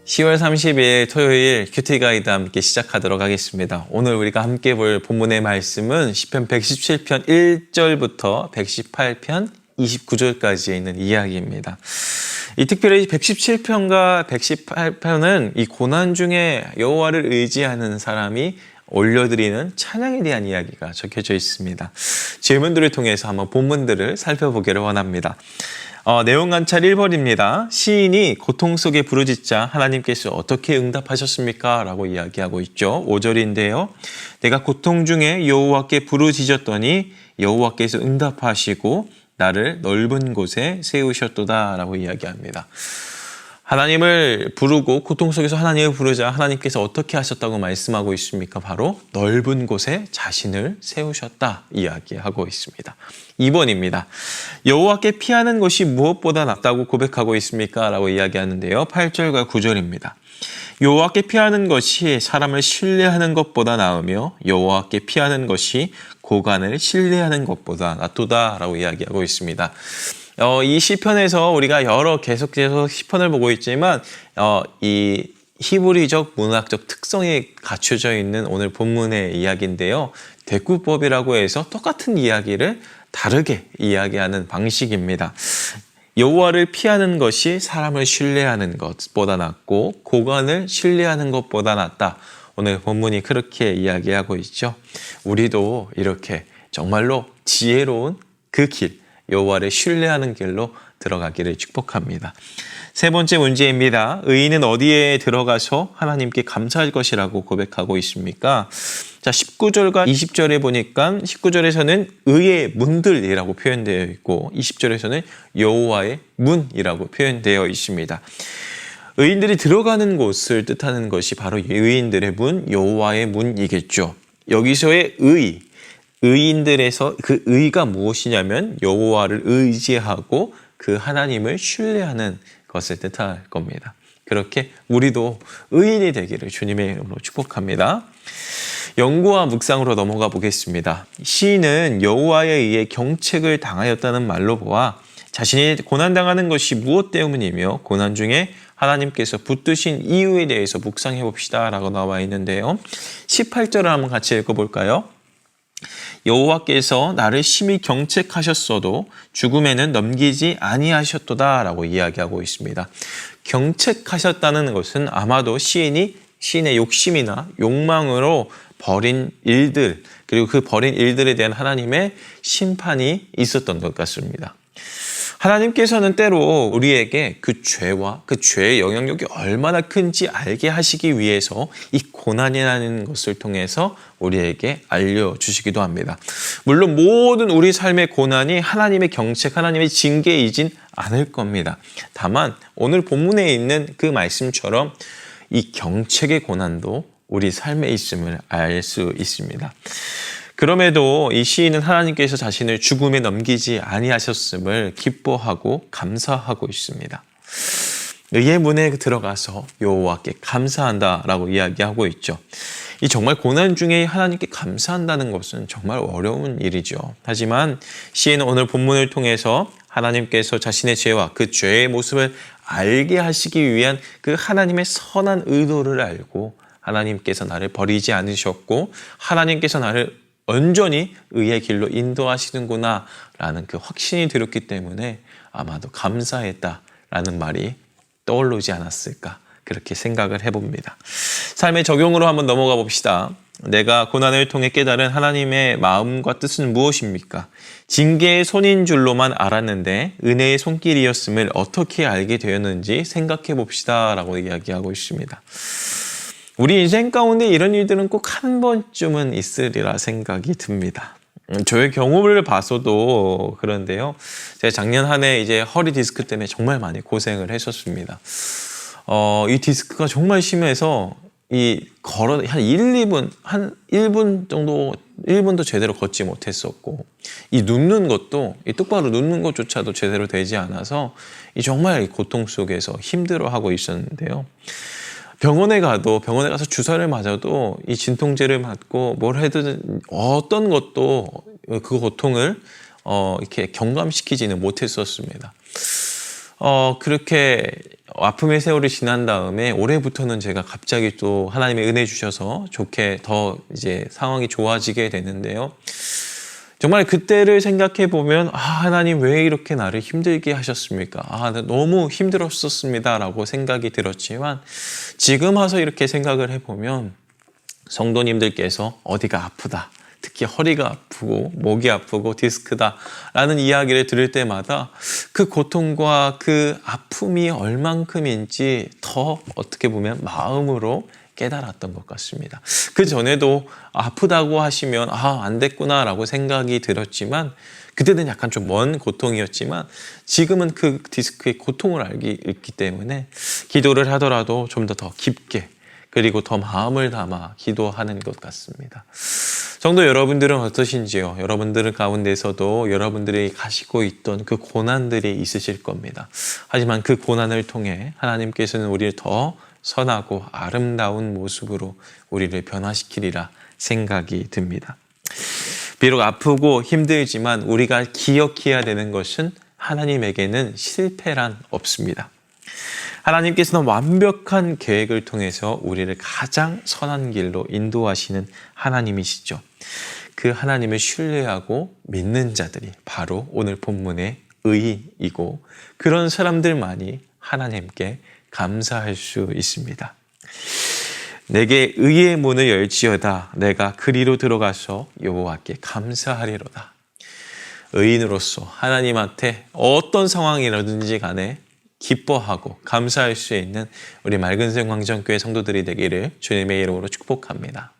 10월 30일 토요일 큐티 가이드 함께 시작하도록 하겠습니다. 오늘 우리가 함께 볼 본문의 말씀은 시편 117편 1절부터 118편 29절까지에 있는 이야기입니다. 이 특별히 117편과 118편은 이 고난 중에 여호와를 의지하는 사람이 올려드리는 찬양에 대한 이야기가 적혀져 있습니다. 질문들을 통해서 한번 본문들을 살펴보기를 원합니다. 내용 관찰 1번입니다. 시인이 고통 속에 부르짖자 하나님께서 어떻게 응답하셨습니까? 라고 이야기하고 있죠. 5절인데요. 내가 고통 중에 여호와께 부르짖었더니 여호와께서 응답하시고 나를 넓은 곳에 세우셨도다 라고 이야기합니다. 하나님을 부르고 고통 속에서 하나님을 부르자 하나님께서 어떻게 하셨다고 말씀하고 있습니까? 바로 넓은 곳에 자신을 세우셨다 이야기하고 있습니다. 2번입니다. 여호와께 피하는 것이 무엇보다 낫다고 고백하고 있습니까? 라고 이야기하는데요. 8절과 9절입니다. 여호와께 피하는 것이 사람을 신뢰하는 것보다 나으며 여호와께 피하는 것이 고관을 신뢰하는 것보다 낫도다 라고 이야기하고 있습니다. 이 시편에서 우리가 계속해서 시편을 보고 있지만 이 히브리적 문학적 특성이 갖춰져 있는 오늘 본문의 이야기인데요. 대꾸법이라고 해서 똑같은 이야기를 다르게 이야기하는 방식입니다. 여호와를 피하는 것이 사람을 신뢰하는 것보다 낫고 고관을 신뢰하는 것보다 낫다. 오늘 본문이 그렇게 이야기하고 있죠. 우리도 이렇게 정말로 지혜로운 그 길, 여호와를 신뢰하는 길로 들어가기를 축복합니다. 세 번째 문제입니다. 의인은 어디에 들어가서 하나님께 감사할 것이라고 고백하고 있습니까? 자, 19절과 20절에 보니까 19절에서는 의의 문들이라고 표현되어 있고 20절에서는 여호와의 문이라고 표현되어 있습니다. 의인들이 들어가는 곳을 뜻하는 것이 바로 의인들의 문, 여호와의 문이겠죠. 여기서의 의인들에서 그 의가 무엇이냐면 여호와를 의지하고 그 하나님을 신뢰하는 것을 뜻할 겁니다. 그렇게 우리도 의인이 되기를 주님의 이름으로 축복합니다. 연구와 묵상으로 넘어가 보겠습니다. 시인은 여호와에 의해 경책을 당하였다는 말로 보아 자신이 고난당하는 것이 무엇 때문이며 고난 중에 하나님께서 붙드신 이유에 대해서 묵상해 봅시다 라고 나와 있는데요. 18절을 한번 같이 읽어볼까요? 여호와께서 나를 심히 경책하셨어도 죽음에는 넘기지 아니하셨도다 라고 이야기하고 있습니다. 경책하셨다는 것은 아마도 시인의 욕심이나 욕망으로 벌인 일들, 그리고 그 벌인 일들에 대한 하나님의 심판이 있었던 것 같습니다. 하나님께서는 때로 우리에게 그 죄와 그 죄의 영향력이 얼마나 큰지 알게 하시기 위해서 이 고난이라는 것을 통해서 우리에게 알려주시기도 합니다. 물론 모든 우리 삶의 고난이 하나님의 경책, 하나님의 징계이진 않을 겁니다. 다만 오늘 본문에 있는 그 말씀처럼 이 경책의 고난도 우리 삶에 있음을 알 수 있습니다. 그럼에도 이 시인은 하나님께서 자신을 죽음에 넘기지 아니하셨음을 기뻐하고 감사하고 있습니다. 의의 문에 들어가서 여호와께 감사한다라고 이야기하고 있죠. 이 정말 고난 중에 하나님께 감사한다는 것은 정말 어려운 일이죠. 하지만 시인은 오늘 본문을 통해서 하나님께서 자신의 죄와 그 죄의 모습을 알게 하시기 위한 그 하나님의 선한 의도를 알고 하나님께서 나를 버리지 않으셨고 하나님께서 나를 온전히 의의 길로 인도하시는구나 라는 그 확신이 들었기 때문에 아마도 감사했다라는 말이 떠오르지 않았을까 그렇게 생각을 해봅니다. 삶의 적용으로 한번 넘어가 봅시다. 내가 고난을 통해 깨달은 하나님의 마음과 뜻은 무엇입니까? 징계의 손인 줄로만 알았는데 은혜의 손길이었음을 어떻게 알게 되었는지 생각해 봅시다 라고 이야기하고 있습니다. 우리 인생 가운데 이런 일들은 꼭 한 번쯤은 있으리라 생각이 듭니다. 저의 경험을 봐서도 그런데요. 제가 작년 한 해 이제 허리 디스크 때문에 정말 많이 고생을 했었습니다. 이 디스크가 정말 심해서 한 1분 정도, 1분도 제대로 걷지 못했었고, 이 눕는 것도, 이 똑바로 눕는 것조차도 제대로 되지 않아서 정말 고통 속에서 힘들어하고 있었는데요. 병원에 가서 주사를 맞아도 이 진통제를 맞고 뭘 해도 어떤 것도 그 고통을 이렇게 경감시키지는 못했었습니다. 그렇게 아픔의 세월이 지난 다음에 올해부터는 제가 갑자기 또 하나님의 은혜 주셔서 좋게 더 이제 상황이 좋아지게 되는데요. 정말 그때를 생각해 보면 하나님 왜 이렇게 나를 힘들게 하셨습니까? 나 너무 힘들었었습니다 라고 생각이 들었지만 지금 와서 이렇게 생각을 해보면 성도님들께서 어디가 아프다, 특히 허리가 아프고 목이 아프고 디스크다 라는 이야기를 들을 때마다 그 고통과 그 아픔이 얼만큼인지 더 어떻게 보면 마음으로 깨달았던 것 같습니다. 그 전에도 아프다고 하시면 안 됐구나 라고 생각이 들었지만 그때는 약간 좀 먼 고통이었지만 지금은 그 디스크의 고통을 알기 때문에 기도를 하더라도 좀 더 깊게 그리고 더 마음을 담아 기도하는 것 같습니다. 성도 여러분들은 어떠신지요? 여러분들 가운데서도 여러분들이 가지고 있던 그 고난들이 있으실 겁니다. 하지만 그 고난을 통해 하나님께서는 우리를 더 선하고 아름다운 모습으로 우리를 변화시키리라 생각이 듭니다. 비록 아프고 힘들지만 우리가 기억해야 되는 것은 하나님에게는 실패란 없습니다. 하나님께서는 완벽한 계획을 통해서 우리를 가장 선한 길로 인도하시는 하나님이시죠. 그 하나님을 신뢰하고 믿는 자들이 바로 오늘 본문의 의인이고 그런 사람들만이 하나님께 감사할 수 있습니다. 내게 의의 문을 열지어다. 내가 그리로 들어가서 여호와께 감사하리로다. 의인으로서 하나님한테 어떤 상황이라든지 간에 기뻐하고 감사할 수 있는 우리 맑은생 광전교회 성도들이 되기를 주님의 이름으로 축복합니다.